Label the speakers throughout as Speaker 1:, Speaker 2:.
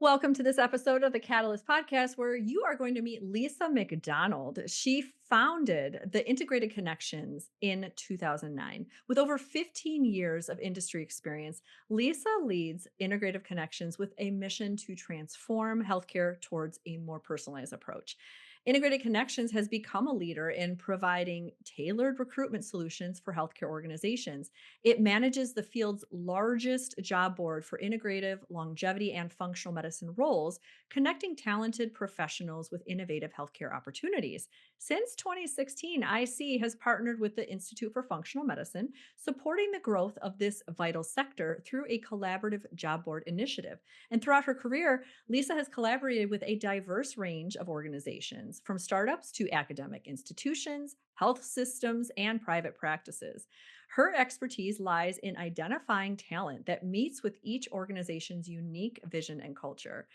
Speaker 1: Welcome to this episode of the Catalyst Podcast, where you are going to meet Lisa McDonald. She founded the Integrated Connections in 2009. With over 15 years of industry experience, Lisa leads Integrative Connections with a mission to transform healthcare towards a more personalized approach. Integrated Connections has become a leader in providing tailored recruitment solutions for healthcare organizations. It manages the field's largest job board for integrative, longevity, and functional medicine roles, connecting talented professionals with innovative healthcare opportunities. Since 2016, IC has partnered with the Institute for Functional Medicine, supporting the growth of this vital sector through a collaborative job board initiative. And throughout her career, Lisa has collaborated with a diverse range of organizations, from startups to academic institutions, health systems, and private practices. Her expertise lies in identifying talent that meets with each organization's unique vision and culture.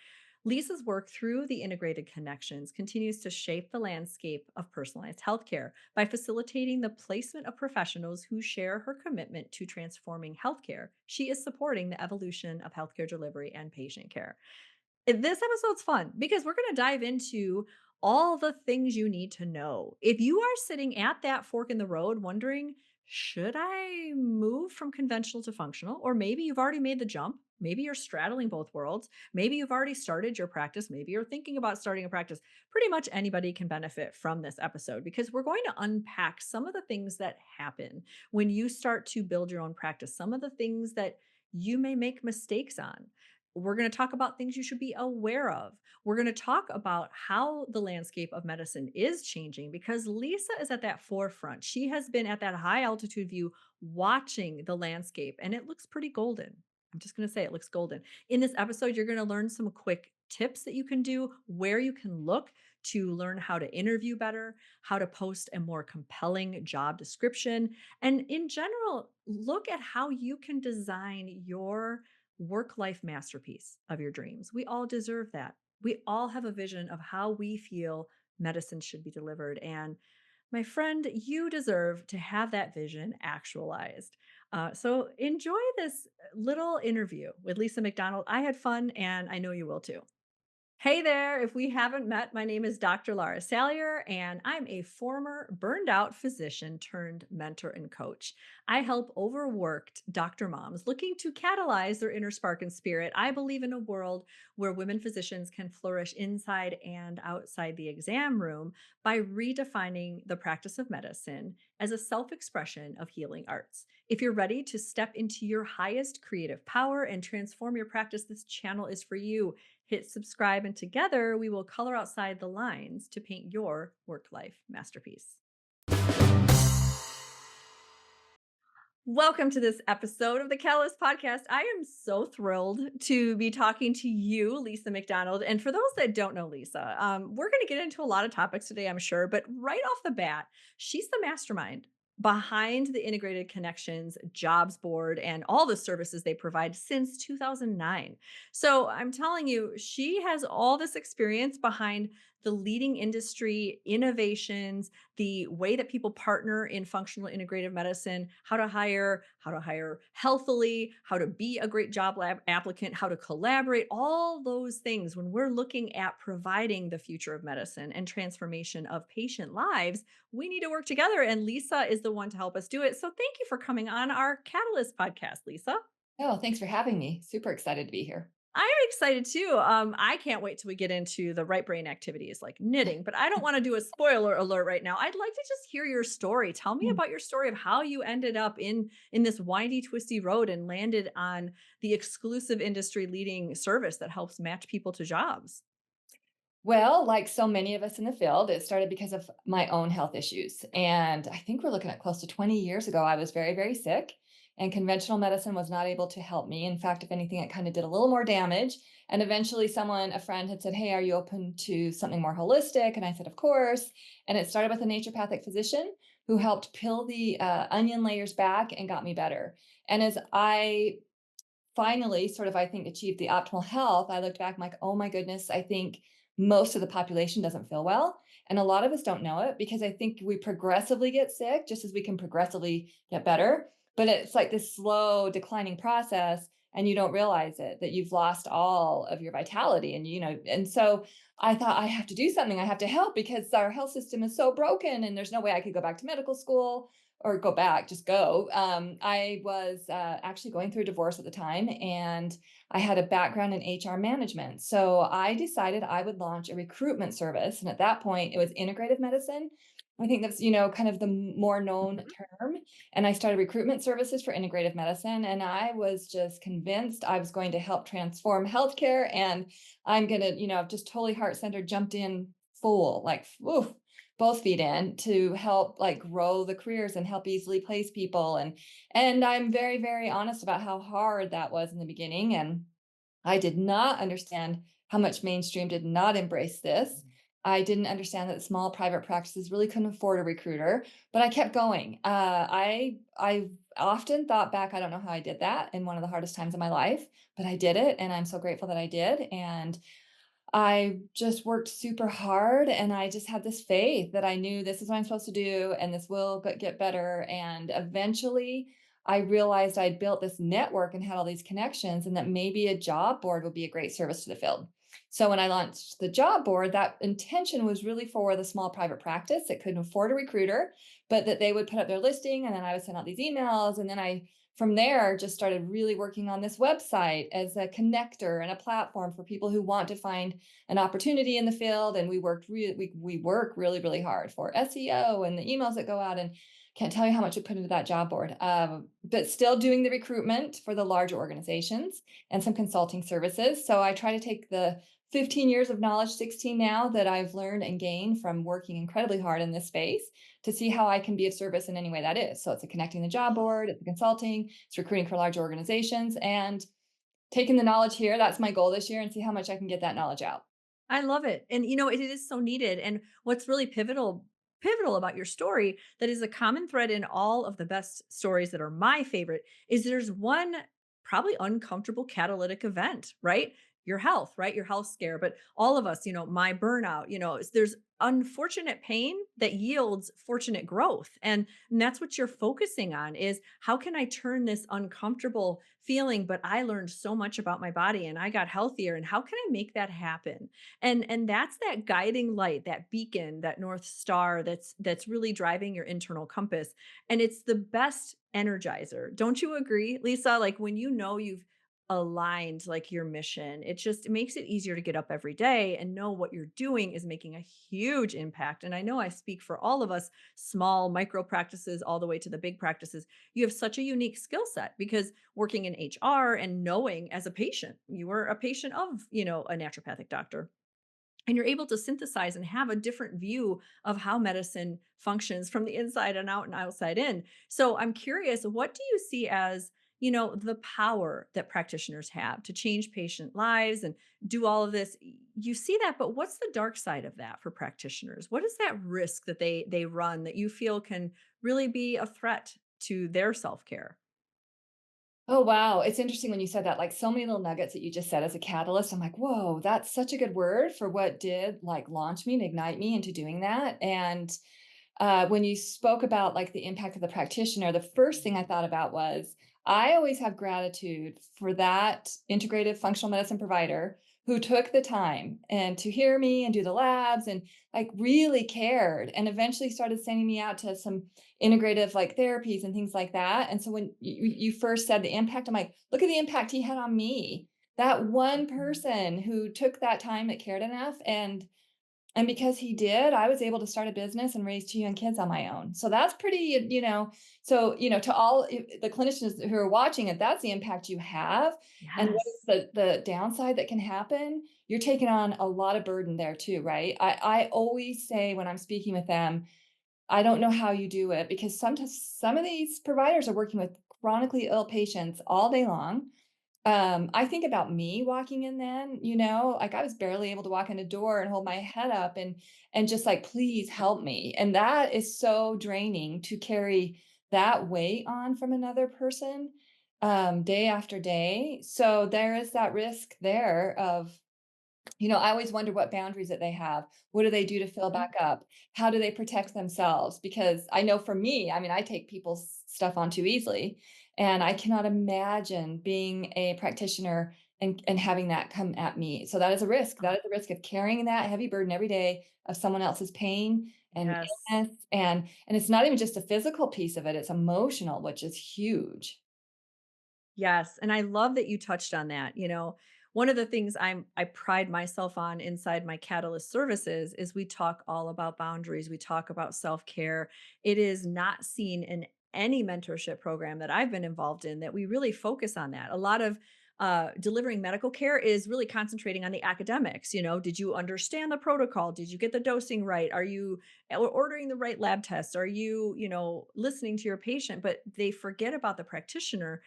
Speaker 1: Lisa's work through the integrated connections continues to shape the landscape of personalized healthcare by facilitating the placement of professionals who share her commitment to transforming healthcare. She is supporting the evolution of healthcare delivery and patient care. This episode's fun because we're going to dive into all the things you need to know. If you are sitting at that fork in the road wondering, should I move from conventional to functional? Or maybe you've already made the jump. Maybe you're straddling both worlds. Maybe you've already started your practice. Maybe you're thinking about starting a practice. Pretty much anybody can benefit from this episode because we're going to unpack some of the things that happen when you start to build your own practice, some of the things that you may make mistakes on. We're going to talk about things you should be aware of. We're going to talk about how the landscape of medicine is changing because Lisa is at that forefront. She has been at that high altitude view watching the landscape, and it looks pretty golden. I'm just going to say it looks golden. In this episode, you're going to learn some quick tips that you can do, where you can look to learn how to interview better, how to post a more compelling job description, and in general, look at how you can design your work life masterpiece of your dreams. We all deserve that. We all have a vision of how we feel medicine should be delivered. And my friend, you deserve to have that vision actualized. So enjoy this little interview with Lisa McDonald. I had fun, and I know you will too. Hey there. If we haven't met, my name is Dr. Lara Salyer, and I'm a former burned out physician turned mentor and coach. I help overworked doctor moms looking to catalyze their inner spark and spirit. I believe in a world where women physicians can flourish inside and outside the exam room by redefining the practice of medicine as a self expression of healing arts. If you're ready to step into your highest creative power and transform your practice, this channel is for you. Hit subscribe, and together we will color outside the lines to paint your work life masterpiece. Welcome to this episode of the Catalyst Podcast. I am so thrilled to be talking to you, Lisa McDonald. And for those that don't know Lisa, we're going to get into a lot of topics today, I'm sure. But right off the bat, she's the mastermind behind the Integrated Connections jobs board and all the services they provide since 2009. So I'm telling you, she has all this experience behind the leading industry innovations, the way that people partner in functional integrative medicine, how to hire healthily, how to be a great job lab applicant, how to collaborate, all those things. When we're looking at providing the future of medicine and transformation of patient lives, we need to work together. And Lisa is the one to help us do it. So thank you for coming on our Catalyst podcast, Lisa.
Speaker 2: Oh, thanks for having me. Super excited to be here.
Speaker 1: I'm excited too. I can't wait till we get into the right brain activities like knitting, but I don't want to do a spoiler alert right now. I'd like to just hear your story. Tell me
Speaker 2: Mm.
Speaker 1: about your story of how you ended up in this windy, twisty road and landed on the exclusive industry leading service that helps match people to jobs.
Speaker 2: Well, like so many of us in the field, it started because of my own health issues. And I think we're looking at close to 20 years ago. I was very, very sick, and conventional medicine was not able to help me. In fact, if anything, it kind of did a little more damage. And eventually, a friend had said, "Hey, are you open to something more holistic?" And I said, "Of course." And it started with a naturopathic physician who helped peel the onion layers back and got me better. And as I finally I think achieved the optimal health, I looked back, I'm like, oh my goodness, I think most of the population doesn't feel well. And a lot of us don't know it because I think we progressively get sick just as we can progressively get better. But it's like this slow declining process. and you don't realize it, that you've lost all of your vitality. And, and so I thought I have to do something. I have to help because our health system is so broken and there's no way I could go back to medical school or go back, just go. I was actually going through a divorce at the time, and I had a background in HR management. So I decided I would launch a recruitment service. And at that point, it was integrative medicine. I think that's, kind of the more known
Speaker 1: Mhm.
Speaker 2: term. And I started recruitment services for integrative medicine. And I was just convinced I was going to help transform healthcare. And I'm going to, just totally heart centered, jumped in full, like, woof, both feet in to help like grow the careers and help easily place people. And I'm very, very honest about how hard that was in the beginning. And I did not understand how much mainstream did not embrace this. I didn't understand that small private practices really couldn't afford a recruiter, but I kept going. I often thought back, I don't know how I did that in one of the hardest times of my life, but I did it, and I'm so grateful that I did. And I just worked super hard, and I just had this faith that I knew this is what I'm supposed to do and this will get better. And eventually I realized I'd built this network and had all these connections, and that maybe a job board would be a great service to the field. So when I launched the job board, that intention was really for the small private practice that couldn't afford a recruiter, but that they would put up their listing, and then I would send out these emails. And then I from there just started really working on this website as a connector and a platform for people who want to find an opportunity in the field. And we work really, really hard for SEO and the emails that go out, and can't tell you how much we put into that job board. But still doing the recruitment for the larger organizations and some consulting services. So I try to take the 15 years of knowledge, 16 now, that I've learned and gained from working incredibly hard in this space, to see how I can be of service in any way that is. So it's a connecting the job board, it's the consulting, it's recruiting for large organizations, and taking the knowledge here. That's my goal this year, and see how much I can get that knowledge out.
Speaker 1: I love it. And it is so needed. And what's really pivotal about your story that is a common thread in all of the best stories that are my favorite is there's one probably uncomfortable catalytic event, right? Your health, right? Your health scare. But all of us, my burnout, there's unfortunate pain that yields fortunate growth. And that's what you're focusing on is how can I turn this uncomfortable feeling, but I learned so much about my body and I got healthier and how can I make that happen? And that's that guiding light, that beacon, that north star that's really driving your internal compass. And it's the best energizer. Don't you agree, Lisa? Like when you've aligned like your mission, it makes it easier to get up every day and know what you're doing is making a huge impact. And I know I speak for all of us, small micro practices all the way to the big practices. You have such a unique skill set because working in HR and knowing as a patient, you were a patient of, a naturopathic doctor, and you're able to synthesize and have a different view of how medicine functions from the inside and out and outside in. So I'm curious, what do you see as, the power that practitioners have to change patient lives and do all of this? You see that, but what's the dark side of that for practitioners? What is that risk that they run that you feel can really be a threat to their self-care?
Speaker 2: Oh, wow. It's interesting when you said that, like so many little nuggets that you just said as a catalyst. I'm like, whoa, that's such a good word for what did like launch me and ignite me into doing that. And when you spoke about like the impact of the practitioner, the first thing I thought about was I always have gratitude for that integrative functional medicine provider who took the time and to hear me and do the labs and like really cared, and eventually started sending me out to some integrative like therapies and things like that. And so when you first said the impact, I'm like, look at the impact he had on me. That one
Speaker 1: Mhm.
Speaker 2: person who took that time, that cared enough, and because he did, I was able to start a business and raise 2 young kids on my own. So that's pretty, so, to all the clinicians who are watching it, that's the impact you have. And what is
Speaker 1: Yes.
Speaker 2: the downside that can happen? You're taking on a lot of burden there too, right? I always say when I'm speaking with them, I don't know how you do it, because sometimes some of these providers are working with chronically ill patients all day long. I think about me walking in then, like I was barely able to walk in a door and hold my head up and just like, please help me. And that is so draining to carry that weight on from another person day after day. So there is that risk there of I always wonder what boundaries that they have. What do they do to fill
Speaker 1: Mhm.
Speaker 2: back up? How do they protect themselves? Because I know for me, I mean, I take people's stuff on too easily. And I cannot imagine being a practitioner and having that come at me. So that is a risk. That is a risk of carrying that heavy burden every day of someone else's pain and
Speaker 1: Yes.
Speaker 2: illness. And it's not even just a physical piece of it, it's emotional, which is huge.
Speaker 1: Yes, and I love that you touched on that. One of the things I pride myself on inside my Catalyst services is we talk all about boundaries, we talk about self-care. It is not seen in any mentorship program that I've been involved in that we really focus on that. A lot of delivering medical care is really concentrating on the academics. Did you understand the protocol? Did you get the dosing right? Are you ordering the right lab tests? Are you, listening to your patient? But they forget about the practitioner.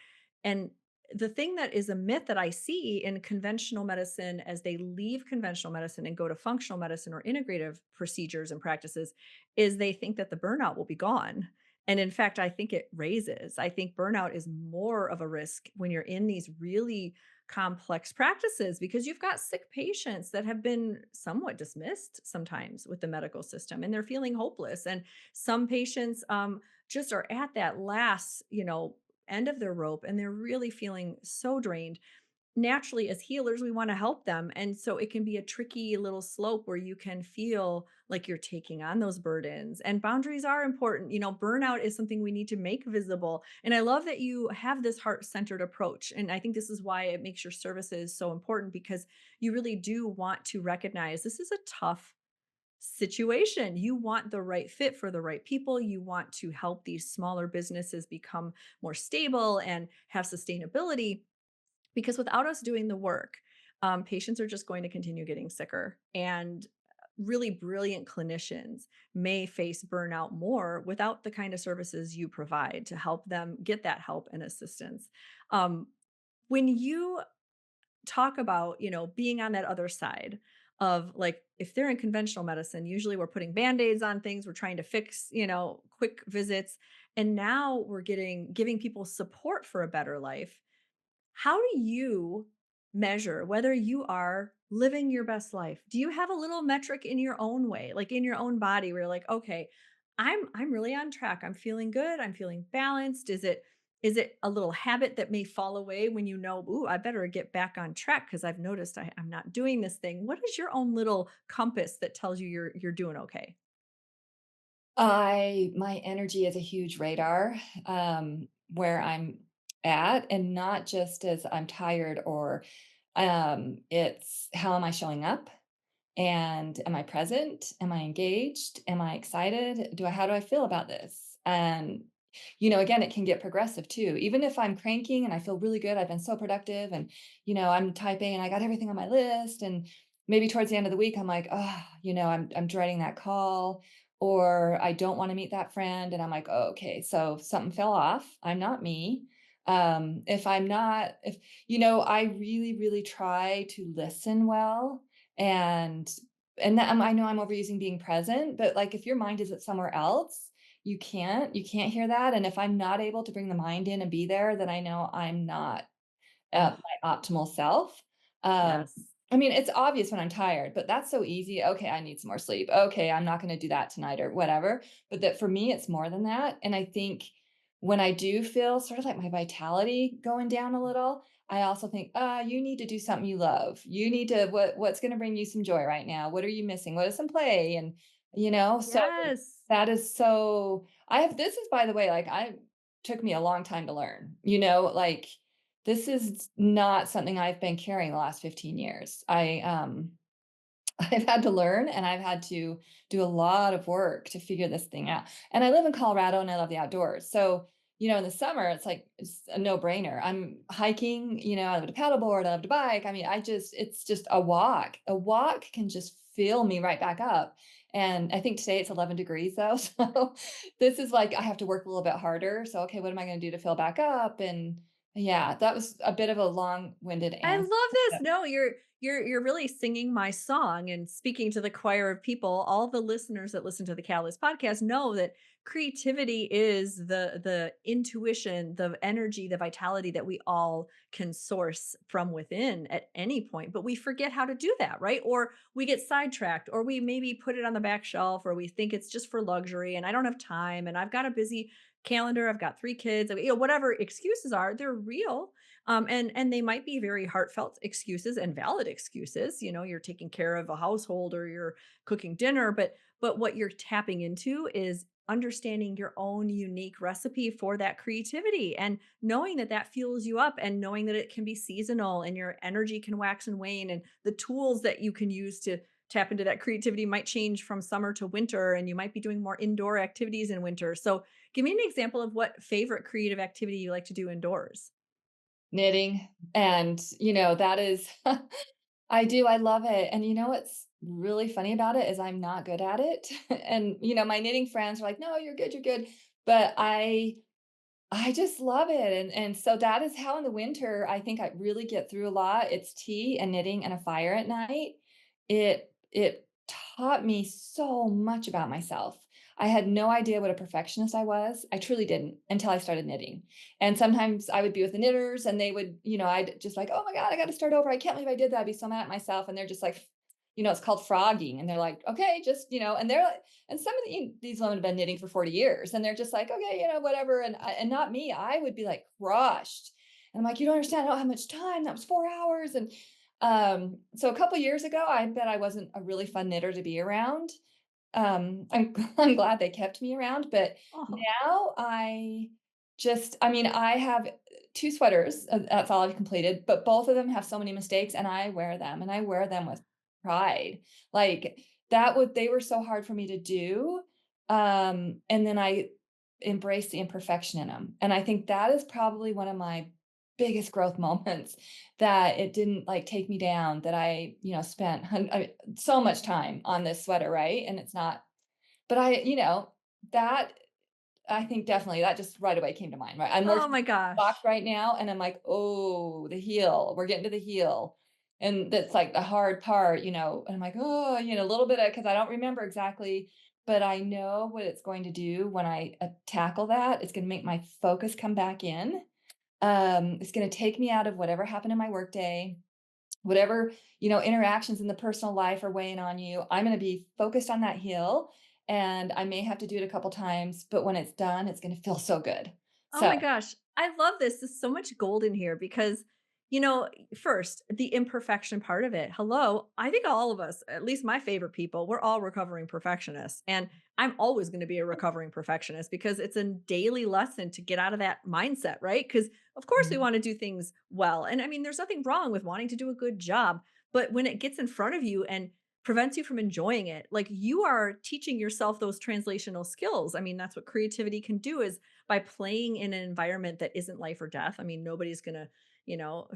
Speaker 1: And the thing that is a myth that I see in conventional medicine as they leave conventional medicine and go to functional medicine or integrative procedures and practices is they think that the burnout will be gone. And in fact, I think it raises. I think burnout is more of a risk when you're in these really complex practices because you've got sick patients that have been somewhat dismissed sometimes with the medical system and they're feeling hopeless. And some patients just are at that last, end of their rope and they're really feeling so drained. Naturally, as healers, we want to help them. And so it can be a tricky little slope where you can feel like you're taking on those burdens. And boundaries are important. Burnout is something we need to make visible. And I love that you have this heart centered approach. And I think this is why it makes your services so important because you really do want to recognize this is a tough situation. You want the right fit for the right people. You want to help these smaller businesses become more stable and have sustainability because without us doing the work, patients are just going to continue getting sicker. And really brilliant clinicians may face burnout more without the kind of services you provide to help them get that help and assistance. When you talk about, being on that other side of like if they're in conventional medicine, usually we're putting band-aids on things, we're trying to fix, quick visits, and now we're getting giving people support for a better life. How do you measure whether you are living your best life? Do you have a little metric in your own way, like in your own body where you're like, "Okay, I'm really on track. I'm feeling good. I'm feeling balanced." Is it a little habit that may fall away when you know, "Ooh, I better get back on track because I've noticed I'm not doing this thing." What is your own little compass that tells you you're doing okay?
Speaker 2: My energy is a huge radar, where I'm at, and not just as I'm tired or, it's how am I showing up? And am I present? Am I engaged? Am I excited? How do I feel about this? And, again, it can get progressive too. Even if I'm cranking and I feel really good, I've been so productive and, I'm typing and I got everything on my list. And maybe towards the end of the week, I'm like, oh, I'm dreading that call, or I don't want to meet that friend. And I'm like, oh, okay, so something fell off. I'm not me. If I'm not, if, I really, really try to listen well, and I know I'm overusing being present, but, like, if your mind is at somewhere else, you can't hear that, and if I'm not able to bring the mind in and be there, then I know I'm not
Speaker 1: Oh,
Speaker 2: my optimal self. Um,
Speaker 1: yes.
Speaker 2: I mean, it's obvious when I'm tired, but that's so easy. Okay, I need some more sleep. Okay, I'm not gonna do that tonight or whatever. But that for me, it's more than that. And I think when I do feel sort of like my vitality going down a little, I also think, you need to do something you love. You need to what's gonna bring you some joy right now? What are you missing? What is some play? And so
Speaker 1: Yes.
Speaker 2: that is so I have this is by the way, like I took me a long time to learn, like this is not something I've been carrying the last 15 years. I've had to learn and I've had to do a lot of work to figure this thing out. And I live in Colorado and I love the outdoors. So, in the summer, it's a no-brainer. I'm hiking, I love to paddleboard, I love to bike. I mean, it's just a walk. A walk can just fill me right back up. And I think today it's 11 degrees though. So this is like I have to work a little bit harder. So, okay, what am I going to do to fill back up? And Yeah, that was a bit of a long-winded
Speaker 1: I
Speaker 2: answer.
Speaker 1: love this. No, you're really singing my song and speaking to the choir of people. All the listeners that listen to the Catalyst podcast know that creativity is the intuition, the energy, the vitality that we all can source from within at any point. But we forget how to do that, right? Or we get sidetracked, or we maybe put it on the back shelf, or we think it's just for luxury and I don't have time and I've got a busy calendar, I've got 3 kids, whatever excuses are, they're real, and they might be very heartfelt excuses and valid excuses. You're taking care of a household or you're cooking dinner, but what you're tapping into is understanding your own unique recipe for that creativity and knowing that that fuels you up and knowing that it can be seasonal and your energy can wax and wane and the tools that you can use to tap into that creativity might change from summer to winter and you might be doing more indoor activities in winter. So give me an example of what favorite creative activity you like to do indoors.
Speaker 2: Knitting, and, that is I do, I love it, and you know what's really funny about it is I'm not good at it, and, my knitting friends are like, "No, you're good," but I just love it, and so that is how in the winter I think I really get through a lot. It's tea and knitting and a fire at night. It taught me so much about myself. I had no idea what a perfectionist I was. I truly didn't until I started knitting. And sometimes I would be with the knitters and they would, I'd just like, "Oh my God, I got to start over. I can't believe I did that." I'd be so mad at myself. And they're just like, it's called frogging. And they're like, "Okay, just, and they're like, and some of these women have been knitting for 40 years and they're just like, "Okay, whatever." And not me. I would be like crushed. And I'm like, "You don't understand. I don't have much time. That was 4 hours." And so a couple years ago, I bet I wasn't a really fun knitter to be around. I'm glad they kept me around, but
Speaker 1: Oh,
Speaker 2: now I mean, I have 2 sweaters, that's all I've completed, but both of them have so many mistakes, and I wear them, and I wear them with pride. Like, they were so hard for me to do, and then I embrace the imperfection in them, and I think that is probably one of my biggest growth moments, that it didn't, like, take me down, that I, spent so much time on this sweater, right? And it's not, but that I think definitely that just right away came to mind, right? I'm
Speaker 1: oh
Speaker 2: working
Speaker 1: my
Speaker 2: socks
Speaker 1: gosh.
Speaker 2: right now and I'm like, "Oh, the heel. We're getting to the heel." And that's like the hard part, and I'm like, "Oh," a little bit of, because I don't remember exactly, but I know what it's going to do when I tackle that. It's going to make my focus come back in. It's going to take me out of whatever happened in my workday, whatever, interactions in the personal life are weighing on you. I'm going to be focused on that heel, and I may have to do it a couple times, but when it's done, it's going to feel so good.
Speaker 1: Oh my
Speaker 2: So,
Speaker 1: gosh. I love this. There's so much gold in here because, first, the imperfection part of it. Hello. I think all of us, at least my favorite people, we're all recovering perfectionists. And I'm always going to be a recovering perfectionist because it's a daily lesson to get out of that mindset, right? Because, of course, we
Speaker 2: mm,
Speaker 1: want to do things well. And I mean, there's nothing wrong with wanting to do a good job. But when it gets in front of you and prevents you from enjoying it, like you are teaching yourself those translational skills. I mean, that's what creativity can do is by playing in an environment that isn't life or death. I mean, nobody's going to,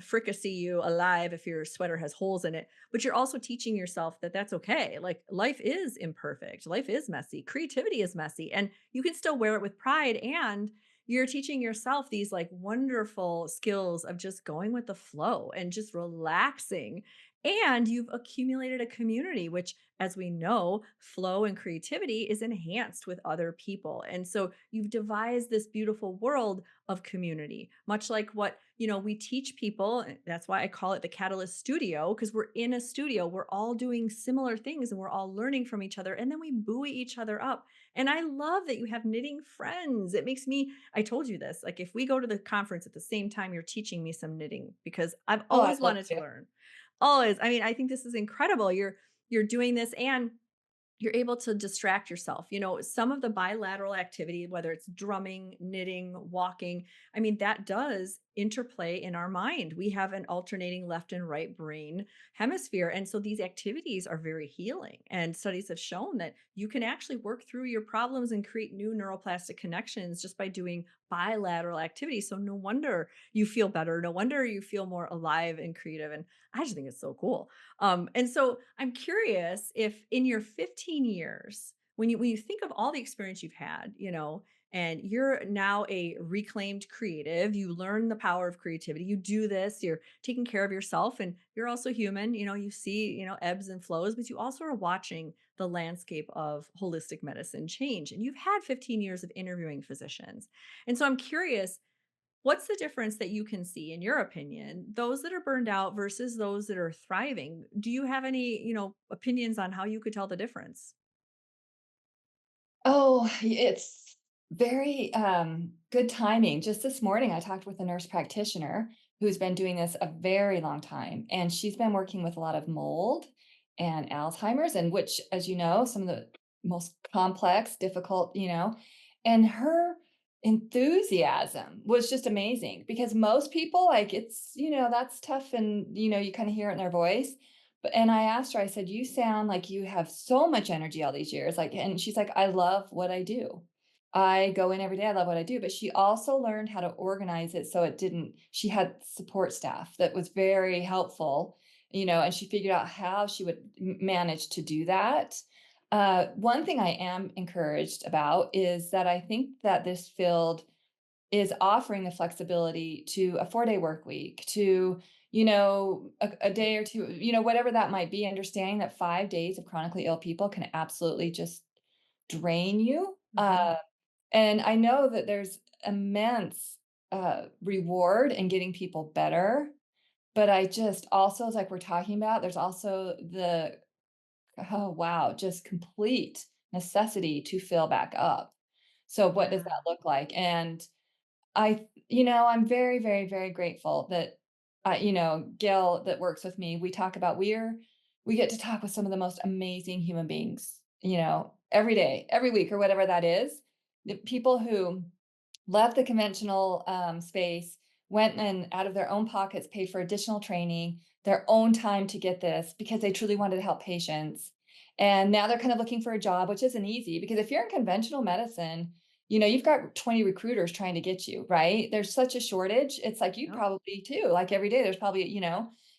Speaker 1: fricassee you alive if your sweater has holes in it, but you're also teaching yourself that that's okay. Like life is imperfect, life is messy, creativity is messy, and you can still wear it with pride. And you're teaching yourself these like wonderful skills of just going with the flow and just relaxing. And you've accumulated a community, which, as we know, flow and creativity is enhanced with other people. And so you've devised this beautiful world of community, much like what, we teach people. That's why I call it the Catalyst Studio, because we're in a studio. We're all doing similar things and we're all learning from each other. And then we buoy each other up. And I love that you have knitting friends. It makes me, I told you this, like if we go to the conference at the same time, you're teaching me some knitting because I've
Speaker 2: oh, I'd
Speaker 1: always
Speaker 2: love
Speaker 1: wanted to
Speaker 2: to.
Speaker 1: learn. Always. I mean, I think this is incredible. You're doing this and you're able to distract yourself. Some of the bilateral activity, whether it's drumming, knitting, walking, I mean, that does interplay in our mind. We have an alternating left and right brain hemisphere. And so these activities are very healing. And studies have shown that you can actually work through your problems and create new neuroplastic connections just by doing bilateral activity. So no wonder you feel better. No wonder you feel more alive and creative. And I just think it's so cool. And so I'm curious if in your 15 years, when you think of all the experience you've had, and you're now a reclaimed creative. You learn the power of creativity. You do this, you're taking care of yourself, and you're also human. You see, ebbs and flows, but you also are watching the landscape of holistic medicine change. And you've had 15 years of interviewing physicians. And so I'm curious, what's the difference that you can see, in your opinion, those that are burned out versus those that are thriving? Do you have any, opinions on how you could tell the difference?
Speaker 2: Oh, it's very, good timing. Just this morning, I talked with a nurse practitioner who's been doing this a very long time, and she's been working with a lot of mold and Alzheimer's, and which, as you know, some of the most complex, difficult, and her enthusiasm was just amazing because most people, like, that's tough and, you kinda hear it in their voice. And I asked her, I said, "You sound like you have so much energy all these years." Like, and she's like, "I love what I do. I go in every day. I love what I do." But she also learned how to organize it so it didn't, she had support staff that was very helpful, and she figured out how she would manage to do that. One thing I am encouraged about is that I think that this field is offering the flexibility to a 4-day work week, to, a day or two, whatever that might be, understanding that 5 days of chronically ill people can absolutely just drain you.
Speaker 1: Mhm.
Speaker 2: And I know that there's immense, reward in getting people better, but I just also, as like we're talking about, there's also the, oh, wow, just complete necessity to fill back up. So what does
Speaker 1: Yeah.
Speaker 2: that look like? And I'm very, very, very grateful that, Gail that works with me, we get to talk with some of the most amazing human beings, every day, every week, or whatever that is. The people who left the conventional space, went and out of their own pockets, paid for additional training, their own time to get this because they truly wanted to help patients. And now they're kind of looking for a job, which isn't easy because if you're in conventional medicine, you've got 20 recruiters trying to get you, right? There's such a shortage. It's like you
Speaker 1: Yep.
Speaker 2: probably too, like every day, there's probably,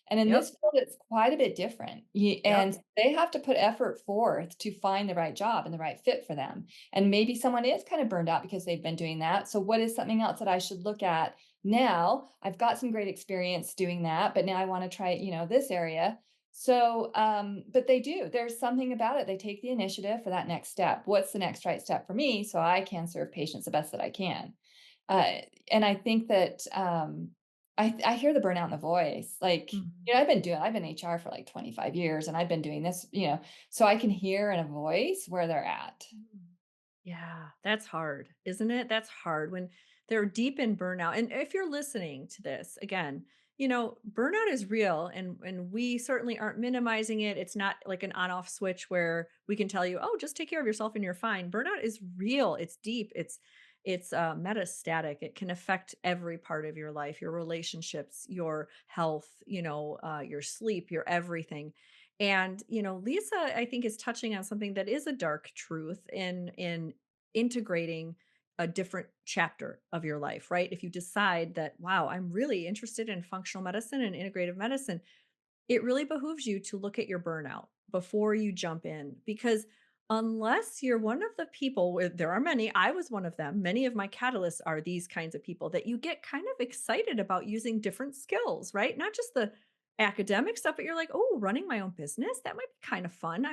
Speaker 2: and in this
Speaker 1: Yep.
Speaker 2: field, it's quite a bit different.
Speaker 1: Yep.
Speaker 2: And they have to put effort forth to find the right job and the right fit for them. And maybe someone is kind of burned out because they've been doing that. So, what is something else that I should look at now? I've got some great experience doing that, but now I want to try, this area. So, but they do. There's something about it. They take the initiative for that next step. What's the next right step for me so I can serve patients the best that I can? Uh, and I think that I hear the burnout in the voice. Like,
Speaker 1: Mhm.
Speaker 2: I've been HR for like 25 years and I've been doing this, so I can hear in a voice where they're at.
Speaker 1: Mm. Yeah, that's hard, isn't it? That's hard when they're deep in burnout. And if you're listening to this, again, burnout is real, and we certainly aren't minimizing it. It's not like an on-off switch where we can tell you, "Oh, just take care of yourself and you're fine." Burnout is real. It's deep. It's metastatic. It can affect every part of your life, your relationships, your health, your sleep, your everything. And, Lisa, I think, is touching on something that is a dark truth in integrating a different chapter of your life, right? If you decide that, wow, I'm really interested in functional medicine and integrative medicine, it really behooves you to look at your burnout before you jump in, because unless you're one of the people, where there are many, I was one of them, many of my catalysts are these kinds of people that you get kind of excited about using different skills, right? Not just the academic stuff, but you're like, oh, running my own business, that might be kind of fun.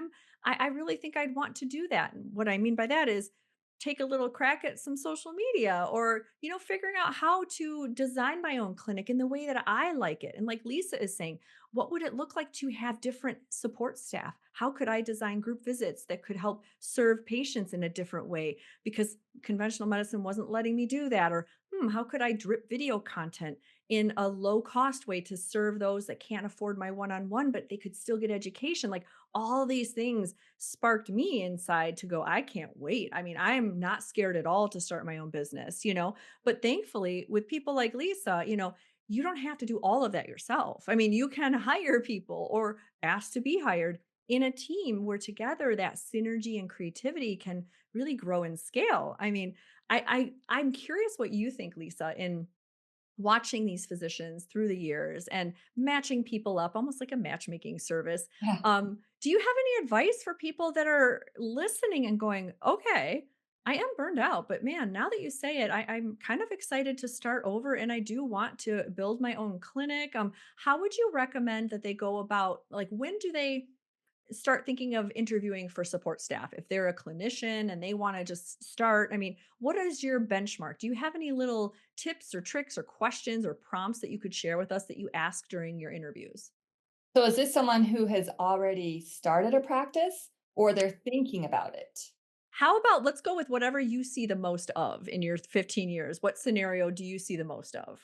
Speaker 1: I really think I'd want to do that. And what I mean by that is take a little crack at some social media, or figuring out how to design my own clinic in the way that I like it. And like Lisa is saying, what would it look like to have different support staff? How could I design group visits that could help serve patients in a different way? Because conventional medicine wasn't letting me do that. Or, how could I drip video content in a low cost way to serve those that can't afford my one on one, but they could still get education? Like, all these things sparked me inside to go, I can't wait. I mean, I'm not scared at all to start my own business. But thankfully, with people like Lisa, you don't have to do all of that yourself. I mean, you can hire people or ask to be hired in a team where together that synergy and creativity can really grow and scale. I mean, I'm curious what you think, Lisa, in watching these physicians through the years and matching people up almost like a matchmaking service.
Speaker 2: Yeah.
Speaker 1: Do you have any advice for people that are listening and going, okay, I am burned out, but man, now that you say it, I'm kind of excited to start over and I do want to build my own clinic. How would you recommend that they go about, like, when do they start thinking of interviewing for support staff? If they're a clinician and they want to just start, I mean, what is your benchmark? Do you have any little tips or tricks or questions or prompts that you could share with us that you ask during your interviews?
Speaker 2: So is this someone who has already started a practice or they're thinking about it?
Speaker 1: How about let's go with whatever you see the most of in your 15 years. What scenario do you see the most of?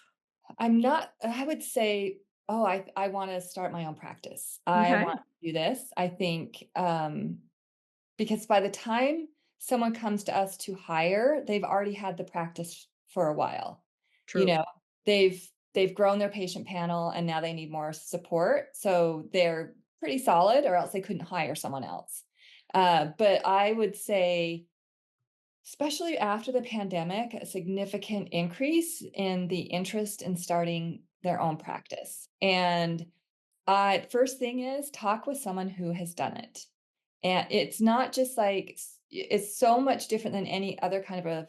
Speaker 2: I'm not I would say, "Oh, I wanna start my own practice. I
Speaker 1: Okay.
Speaker 2: want to do this." I think, because by the time someone comes to us to hire, they've already had the practice for a while. You
Speaker 1: True.
Speaker 2: know, they've grown their patient panel and now they need more support, so they're pretty solid or else they couldn't hire someone else. But I would say, especially after the pandemic, a significant increase in the interest in starting their own practice. And first thing is talk with someone who has done it. And it's not just like it's so much different than any other kind of a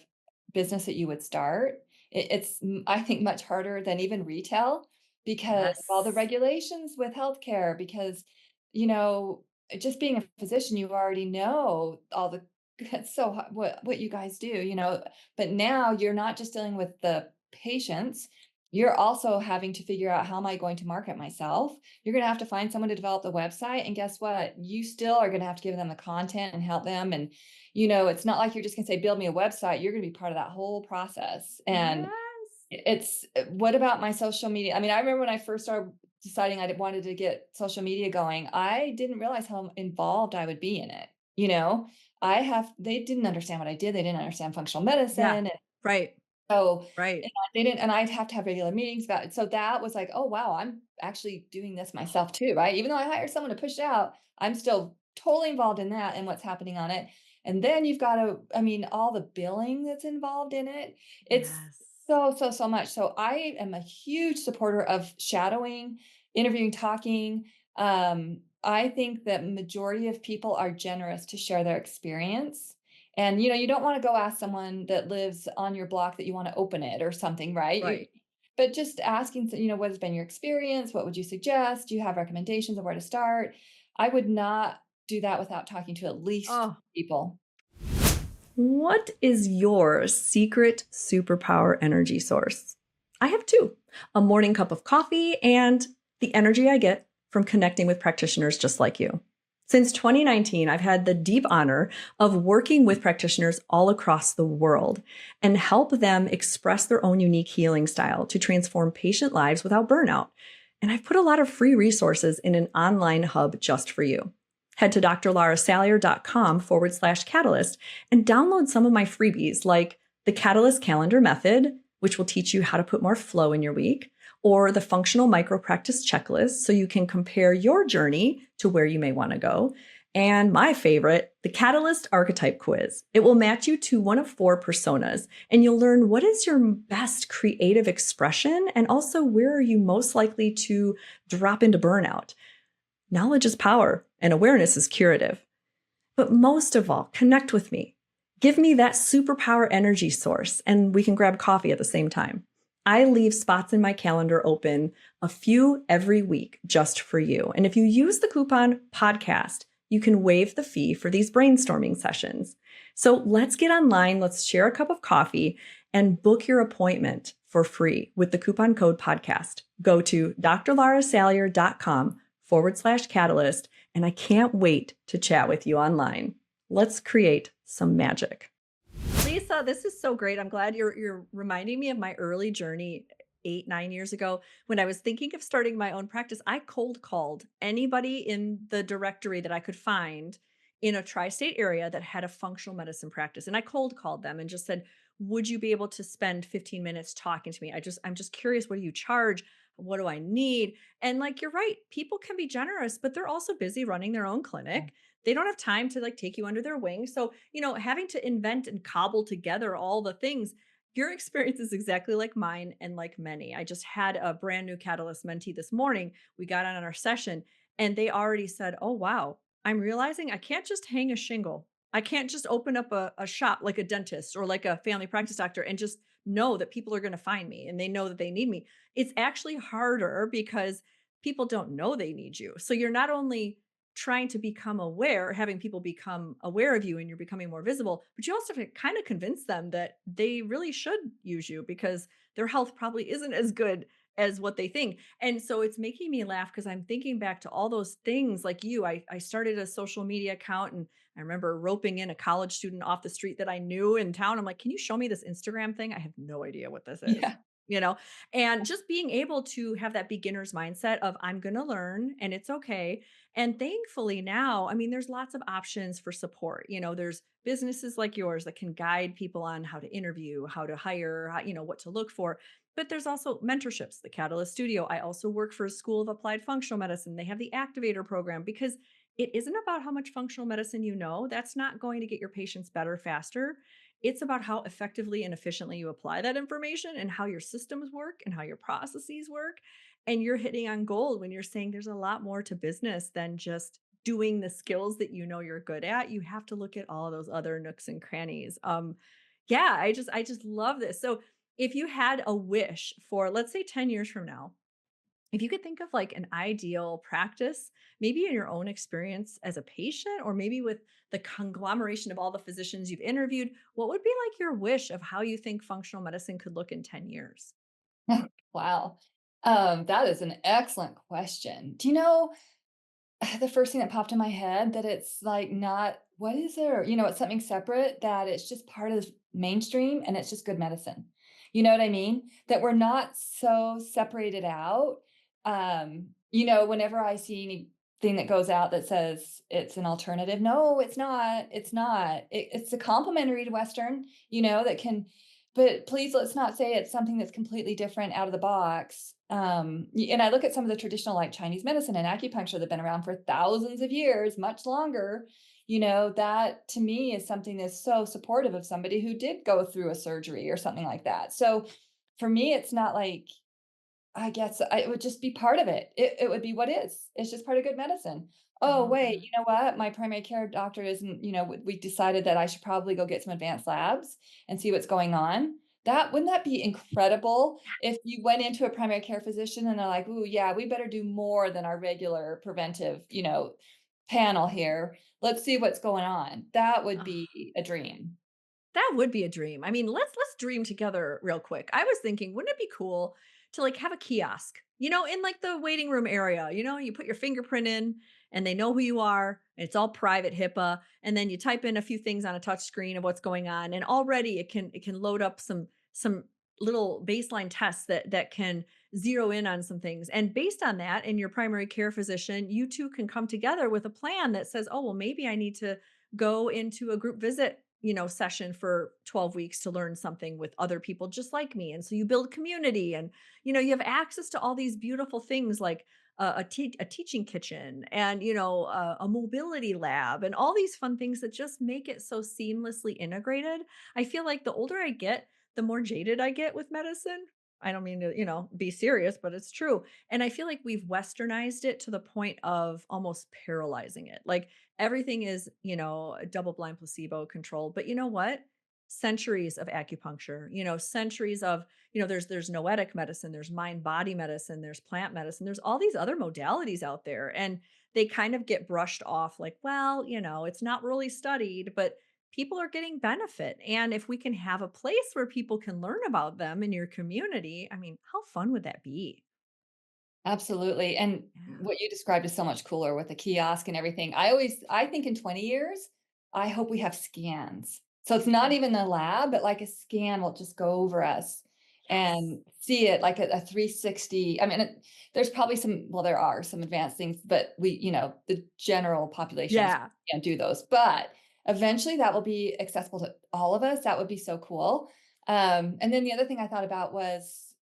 Speaker 2: business that you would start. I think, much harder than even retail because of all the
Speaker 1: Yes.
Speaker 2: regulations with healthcare, because, you know, just being a physician, you already know all the it's so what you guys do, but now you're not just dealing with the patients, you're also having to figure out how am I going to market myself. You're going to have to find someone to develop the website. And guess what? You still are going to have to give them the content and help them. And, it's not like you're just going to say, build me a website. You're going to be part of that whole process. And
Speaker 1: Yes.
Speaker 2: what about my social media? I mean, I remember when I first started deciding wanted to get social media going, I didn't realize how involved I would be in it. They didn't understand what I did. They didn't understand functional
Speaker 1: Yeah.
Speaker 2: medicine.
Speaker 1: Right.
Speaker 2: So,
Speaker 1: Right.
Speaker 2: they didn't and I'd have to have regular meetings about it. So that was like, "Oh, wow, I'm actually doing this myself too," right? Even though I hired someone to push it out, I'm still totally involved in that and what's happening on it. And then you've got to I mean, all the billing that's involved in it. It's
Speaker 1: Yes.
Speaker 2: so, so, so much. So I am a huge supporter of shadowing, interviewing, talking. I think that majority of people are generous to share their experience, and, you don't wanna go ask someone that lives on your block that you wanna open it or something, right?
Speaker 1: Right.
Speaker 2: But just asking, what has been your experience? What would you suggest? Do you have recommendations of where to start? I would not do that without talking to at least
Speaker 1: Oh,
Speaker 2: people.
Speaker 1: what is your secret superpower energy source? I have two: a morning cup of coffee and the energy I get from connecting with practitioners just like you. Since 2019, I've had the deep honor of working with practitioners all across the world and help them express their own unique healing style to transform patient lives without burnout. And I've put a lot of free resources in an online hub just for you. Head to drlarasalyer.com/catalyst and download some of my freebies like the Catalyst Calendar Method, which will teach you how to put more flow in your week, or the Functional Micro Practice Checklist so you can compare your journey to where you may want to go. And my favorite, the Catalyst Archetype Quiz. It will match you to one of four personas, and you'll learn what is your best creative expression and also where are you most likely to drop into burnout. Knowledge is power, and awareness is curative. But most of all, connect with me. Give me that superpower energy source, and we can grab coffee at the same time. I leave spots in my calendar open, a few every week, just for you. And if you use the coupon podcast, you can waive the fee for these brainstorming sessions. So let's get online, let's share a cup of coffee, and book your appointment for free with the coupon code podcast. Go to drlarasalyer.com/catalyst, and I can't wait to chat with you online. Let's create some magic. Lisa, this is so great. I'm glad you're reminding me of my early journey 8, 9 years ago when I was thinking of starting my own practice. I cold called anybody in the directory that I could find in a tri-state area that had a functional medicine practice. And I cold called them and just said, "Would you be able to spend 15 minutes talking to me? I'm just curious, what do you charge? What do I need?" And like you're right, people can be generous, but they're also busy running their own clinic. They don't have time to like take you under their wing. So, having to invent and cobble together all the things, your experience is exactly like mine and like many. I just had a brand new Catalyst mentee this morning. We got on our session and they already said, "Oh, wow, I'm realizing I can't just hang a shingle. I can't just open up a shop like a dentist or like a family practice doctor and just know that people are going to find me and they know that they need me. It's actually harder because people don't know they need you. So you're not only trying to become aware, having people become aware of you and you're becoming more visible, but you also have to kind of convince them that they really should use you because their health probably isn't as good as what they think. And so it's making me laugh because I'm thinking back to all those things like you. I started a social media account and I remember roping in a college student off the street that I knew in town. I'm like, "Can you show me this Instagram thing? I have no idea what this is."
Speaker 2: Yeah.
Speaker 1: You know? And just being able to have that beginner's mindset of I'm going to learn and it's okay. And thankfully now, I mean, there's lots of options for support. There's businesses like yours that can guide people on how to interview, how to hire, what to look for. But there's also mentorships, the Catalyst Studio. I also work for a school of applied functional medicine. They have the activator program because it isn't about how much functional medicine you know. That's not going to get your patients better faster. It's about how effectively and efficiently you apply that information and how your systems work and how your processes work. And you're hitting on gold when you're saying there's a lot more to business than just doing the skills that you know you're good at. You have to look at all those other nooks and crannies. Yeah, I just love this. So if you had a wish for, let's say, 10 years from now, if you could think of like an ideal practice, maybe in your own experience as a patient, or maybe with the conglomeration of all the physicians you've interviewed, what would be like your wish of how you think functional medicine could look in 10 years?
Speaker 2: Wow. That is an excellent question. Do you know, the first thing that popped in my head that it's like not what is there? It's something separate that it's just part of the mainstream and it's just good medicine. You know what I mean? That we're not so separated out. Whenever I see anything that goes out that says it's an alternative, no, it's not. It's not. It's a complementary to Western, that can, but please let's not say it's something that's completely different out of the box. And I look at some of the traditional like Chinese medicine and acupuncture that have been around for thousands of years, much longer. That to me is something that's so supportive of somebody who did go through a surgery or something like that. So for me, it's not like I guess it would just be part of it. It would be what is. It's just part of good medicine.
Speaker 1: I
Speaker 2: Oh,
Speaker 1: love
Speaker 2: wait,
Speaker 1: that.
Speaker 2: you know what? My primary care doctor isn't, we decided that I should probably go get some advanced labs and see what's going on. That wouldn't that be incredible if you went into a primary care physician and they're like, "Ooh, yeah, we better do more than our regular preventive, panel here. Let's see what's going on." That would
Speaker 1: Ugh,
Speaker 2: be a dream.
Speaker 1: that would be a dream. I mean, let's dream together real quick. I was thinking, wouldn't it be cool to like have a kiosk, in like the waiting room area, you put your fingerprint in and they know who you are. And it's all private HIPAA. And then you type in a few things on a touch screen of what's going on. And already it can load up some little baseline tests that can zero in on some things. And based on that, and your primary care physician, you two can come together with a plan that says, oh, well, maybe I need to go into a group visit session for 12 weeks to learn something with other people just like me. And so you build community and you have access to all these beautiful things like a teaching kitchen and a mobility lab and all these fun things that just make it so seamlessly integrated. I feel like the older I get, the more jaded I get with medicine. I don't mean to be serious, but it's true. And I feel like we've westernized it to the point of almost paralyzing it. Like everything is, double blind placebo controlled. But you know what? Centuries of acupuncture, centuries of, there's noetic medicine, there's mind body medicine, there's plant medicine, there's all these other modalities out there. And they kind of get brushed off like, well, it's not really studied, but people are getting benefit. And if we can have a place where people can learn about them in your community, I mean, how fun would that be?
Speaker 2: Absolutely, and
Speaker 1: Yeah.
Speaker 2: what you described is so much cooler with the kiosk and everything. I think in 20 years, I hope we have scans. So it's not
Speaker 1: Oh,
Speaker 2: even a lab, but like a scan will just go over us
Speaker 1: yes.
Speaker 2: and see it like a 360. I mean, there's probably there are some advanced things, but the general populations
Speaker 1: Yeah.
Speaker 2: can't do those. But eventually that will be accessible to all of us. That would be so cool. And then the other thing I thought about was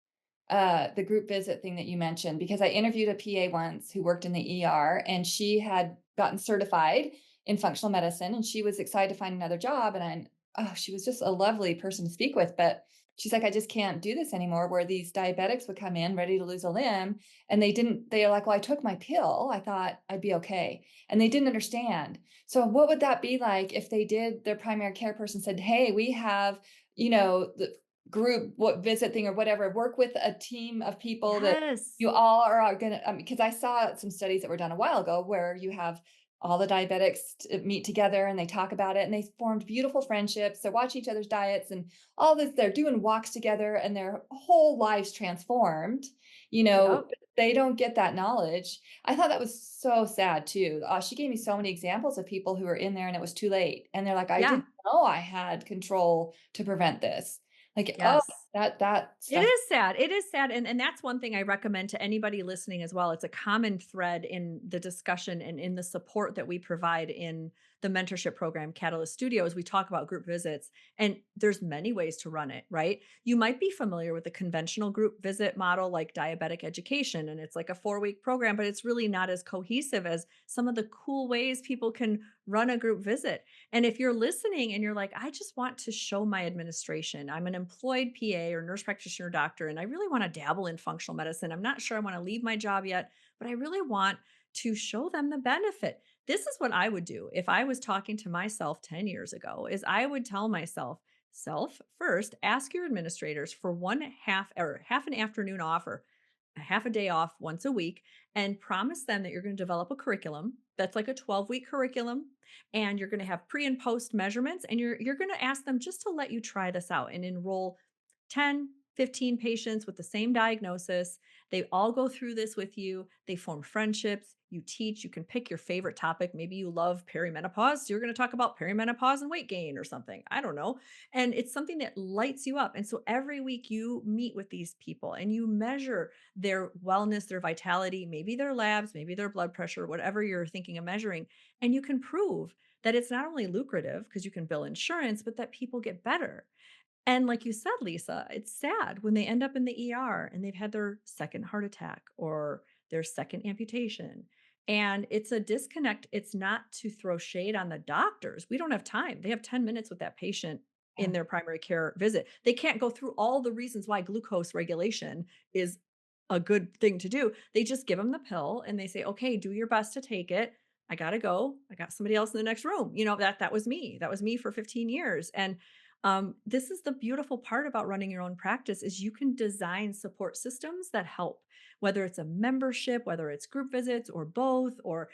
Speaker 2: the group visit thing that you mentioned, because I interviewed a PA once who worked in the ER and she had gotten certified in functional medicine and she was excited to find another job. And she was just a lovely person to speak with. But She's like, I just can't do this anymore. Where these diabetics would come in ready to lose a limb and they're like, well, I took my pill. I thought I'd be okay. And they didn't understand. So what would that be like if they did, their primary care person said, hey, we have, the group what visit thing or whatever, work with a team of people that
Speaker 1: Yes.
Speaker 2: you all are gonna, because I saw some studies that were done a while ago where you have all the diabetics meet together and they talk about it and they formed beautiful friendships. They watch each other's diets and all this. They're doing walks together and their whole lives transformed.
Speaker 1: Yep.
Speaker 2: But they don't get that knowledge. I thought that was so sad too. She gave me so many examples of people who were in there and it was too late. And they're like, I
Speaker 1: Yeah.
Speaker 2: didn't know I had control to prevent this. Like, oh,
Speaker 1: Yes.
Speaker 2: that
Speaker 1: It
Speaker 2: stuff.
Speaker 1: is sad. It is sad, and that's one thing I recommend to anybody listening as well. It's a common thread in the discussion and in the support that we provide in the mentorship program Catalyst Studios. We talk about group visits, and there's many ways to run it, right? You might be familiar with the conventional group visit model like diabetic education, and it's like a 4-week program, but it's really not as cohesive as some of the cool ways people can run a group visit. And if you're listening and you're like, I just want to show my administration, I'm an employed PA or nurse practitioner doctor, and I really want to dabble in functional medicine. I'm not sure I want to leave my job yet, but I really want to show them the benefit. This is what I would do if I was talking to myself 10 years ago is I would tell myself, self first, ask your administrators for one half or half an afternoon off or a half a day off once a week and promise them that you're going to develop a curriculum that's like a 12-week curriculum and you're going to have pre and post measurements and you're going to ask them just to let you try this out and enroll 10, 15 patients with the same diagnosis. They all go through this with you. They form friendships. You teach, you can pick your favorite topic. Maybe you love perimenopause. So you're going to talk about perimenopause and weight gain or something. I don't know. And it's something that lights you up. And so every week you meet with these people and you measure their wellness, their vitality, maybe their labs, maybe their blood pressure, whatever you're thinking of measuring. And you can prove that it's not only lucrative because you can bill insurance, but that people get better. And like you said, Lisa, it's sad when they end up in the ER and they've had their second heart attack or their second amputation. And it's a disconnect. It's not to throw shade on the doctors. We don't have time. They have 10 minutes with that patient in
Speaker 2: Yeah.
Speaker 1: their primary care visit. They can't go through all the reasons why glucose regulation is a good thing to do. They just give them the pill and they say, "Okay, do your best to take it. I got to go. I got somebody else in the next room." That was me. That was me for 15 years. And this is the beautiful part about running your own practice is you can design support systems that help, whether it's a membership, whether it's group visits or both, or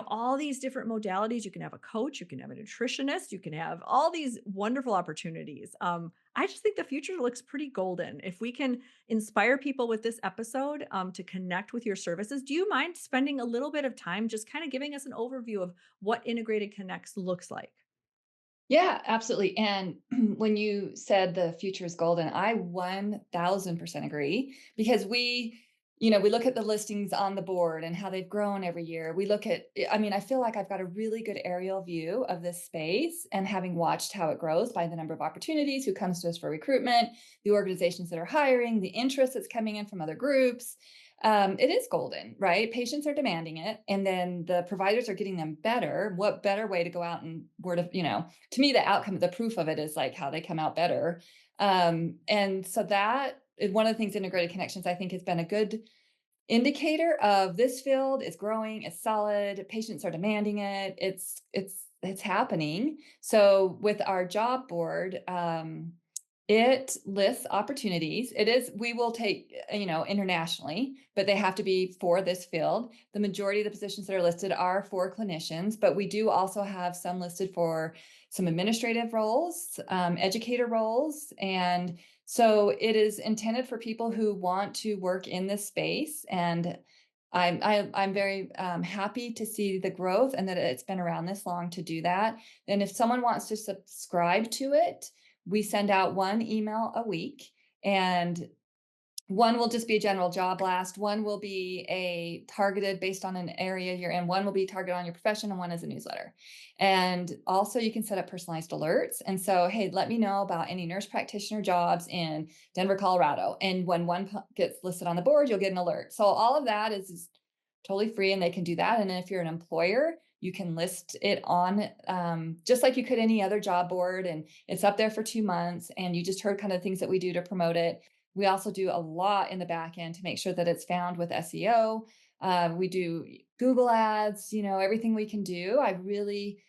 Speaker 1: all these different modalities. You can have a coach, you can have a nutritionist, you can have all these wonderful opportunities. I just think the future looks pretty golden if we can inspire people with this episode to connect with your services. Do you mind spending a little bit of time just kind of giving us an overview of what integrated connects looks like?
Speaker 2: Yeah, absolutely. And when you said the future is golden, I 1000% agree because we look at the listings on the board and how they've grown every year. We look at, I mean, I feel like I've got a really good aerial view of this space and having watched how it grows by the number of opportunities, who comes to us for recruitment, the organizations that are hiring, the interest that's coming in from other groups. It is golden, right? Patients are demanding it, and then the providers are getting them better. What better way to go out and to me, the outcome, the proof of it is like how they come out better. And so that is one of the things integrated connections, I think, has been a good indicator of this field is growing, it's solid, patients are demanding it, it's happening. So with our job board, it lists opportunities. It is, we will take, internationally, but they have to be for this field. The majority of the positions that are listed are for clinicians, but we do also have some listed for some administrative roles, educator roles. And so it is intended for people who want to work in this space. And I'm very happy to see the growth and that it's been around this long to do that. And if someone wants to subscribe to it, we send out one email a week, and one will just be a general job blast. One will be a targeted based on an area you're in. One will be targeted on your profession, and one is a newsletter. And also, you can set up personalized alerts. And so, hey, let me know about any nurse practitioner jobs in Denver, Colorado. And when one gets listed on the board, you'll get an alert. So all of that is totally free, and they can do that. And then if you're an employer, You can list it on just like you could any other job board, and it's up there for 2 months. And you just heard kind of things that we do to promote it. We also do a lot in the back end to make sure that it's found with SEO. We do Google ads, everything we can do. I really,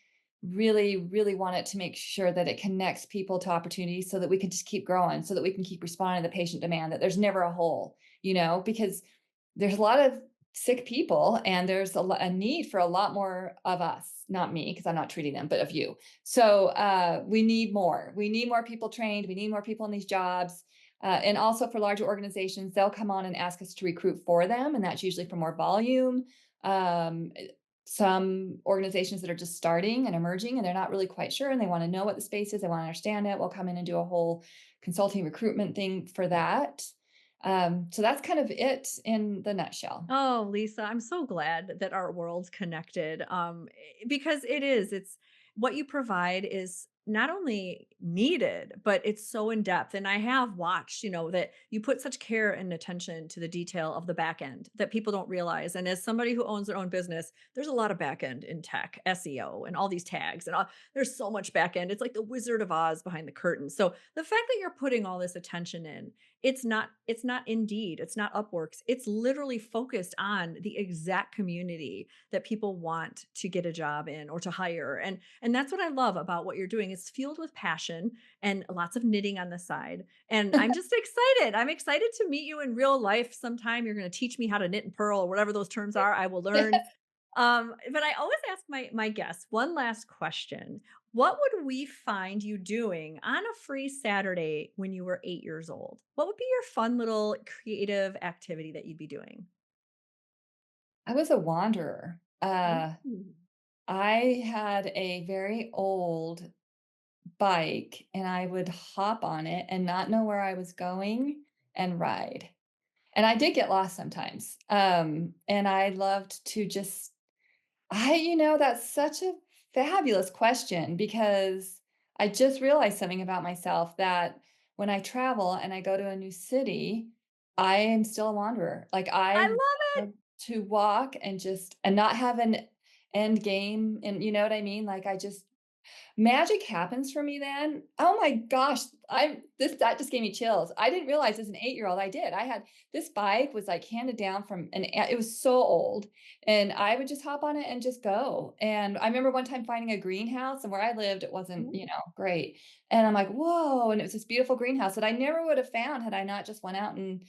Speaker 2: really, really want it to make sure that it connects people to opportunities so that we can just keep growing, so that we can keep responding to the patient demand, that there's never a hole, because there's a lot of sick people and there's a need for a lot more of us, not me, because I'm not treating them, but of you. So we need more. We need more people trained. We need more people in these jobs. And also for larger organizations, they'll come on and ask us to recruit for them. And that's usually for more volume. Um, some organizations that are just starting and emerging and they're not really quite sure and they want to know what the space is, they want to understand it, we'll come in and do a whole consulting recruitment thing for that. So that's kind of it in the nutshell.
Speaker 1: Oh, Lisa, I'm so glad that our world's connected. Because it's what you provide is not only needed, but it's so in depth. And I have watched, that you put such care and attention to the detail of the back end that people don't realize. And as somebody who owns their own business, there's a lot of back end in tech, SEO, and all these tags, and there's so much back end. It's like the Wizard of Oz behind the curtain. So the fact that you're putting all this attention in, it's not Indeed, it's not Upworks. It's literally focused on the exact community that people want to get a job in or to hire. And that's what I love about what you're doing. It's fueled with passion and lots of knitting on the side. And I'm just excited. I'm excited to meet you in real life sometime. You're going to teach me how to knit and purl or whatever those terms are. I will learn.
Speaker 2: Yes.
Speaker 1: But I always ask my guests one last question. What would we find you doing on a free Saturday when you were 8 years old? What would be your fun little creative activity that you'd be doing?
Speaker 2: I was a wanderer.
Speaker 1: Ooh.
Speaker 2: I had a very old bike and I would hop on it and not know where I was going and ride. And I did get lost sometimes. And I loved to just that's such a fabulous question because I just realized something about myself that when I travel and I go to a new city, I am still a wanderer. Like
Speaker 1: I
Speaker 2: I
Speaker 1: love it.
Speaker 2: love to walk and just and not have an end game. And you know what I mean? Like I just magic happens for me then. Oh my gosh, I'm this that just gave me chills. I didn't realize as an 8-year-old I did. I had this bike was like handed down from it was so old and I would just hop on it and just go. And I remember one time finding a greenhouse and where I lived it wasn't,
Speaker 1: Ooh.
Speaker 2: great. And I'm like, "Whoa," and it was this beautiful greenhouse that I never would have found had I not just went out and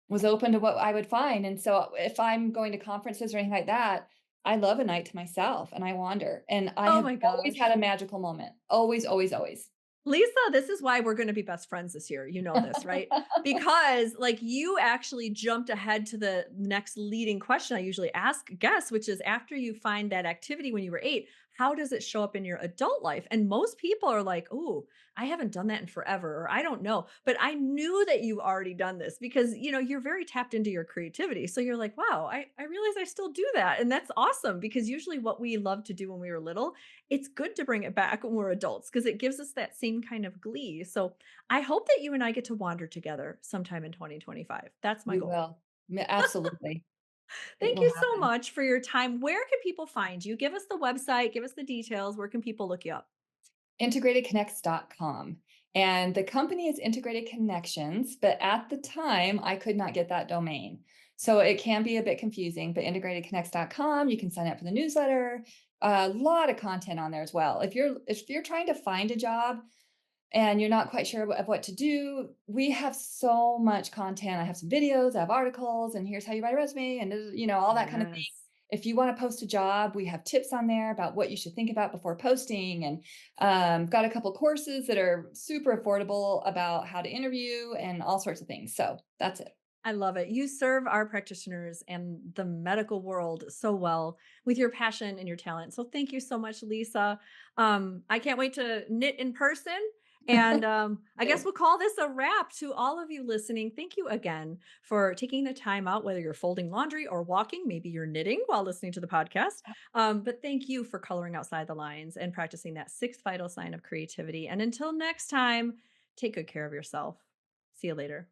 Speaker 2: was open to what I would find. And so if I'm going to conferences or anything like that, I love a night to myself and I wander. And I
Speaker 1: Oh
Speaker 2: have
Speaker 1: my
Speaker 2: always had
Speaker 1: gosh.
Speaker 2: a magical moment. Always, always, always.
Speaker 1: Lisa, this is why we're gonna be best friends this year. You know this, right? Because, like, you actually jumped ahead to the next leading question I usually ask guests, which is after you find that activity when you were 8, how does it show up in your adult life? And most people are like, "Ooh, I haven't done that in forever," or "I don't know." But I knew that you've already done this because, you're very tapped into your creativity. So you're like, "Wow, I realize I still do that." And that's awesome because usually what we love to do when we were little, it's good to bring it back when we're adults because it gives us that same kind of glee. So I hope that you and I get to wander together sometime in 2025. That's my
Speaker 2: We
Speaker 1: goal.
Speaker 2: will. Absolutely. It
Speaker 1: Thank
Speaker 2: will
Speaker 1: you so
Speaker 2: happen.
Speaker 1: much for your time. Where can people find you? Give us the website, give us the details. Where can people look you up?
Speaker 2: Integratedconnects.com. And the company is Integrated Connections, but at the time I could not get that domain. So it can be a bit confusing, but integratedconnects.com, you can sign up for the newsletter. A lot of content on there as well. If you're trying to find a job, and you're not quite sure of what to do, we have so much content. I have some videos, I have articles, and here's how you write a resume, and all that kind of thing.
Speaker 1: Yes.
Speaker 2: If you want to post a job, we have tips on there about what you should think about before posting, and got a couple courses that are super affordable about how to interview and all sorts of things. So that's it.
Speaker 1: I love it. You serve our practitioners and the medical world so well with your passion and your talent. So thank you so much, Lisa. I can't wait to knit in person. And I guess
Speaker 2: You.
Speaker 1: we'll call this a wrap to all of you listening. Thank you again for taking the time out, whether you're folding laundry or walking. Maybe you're knitting while listening to the podcast. But thank you for coloring outside the lines and practicing that sixth vital sign of creativity. And until next time, take good care of yourself. See you later.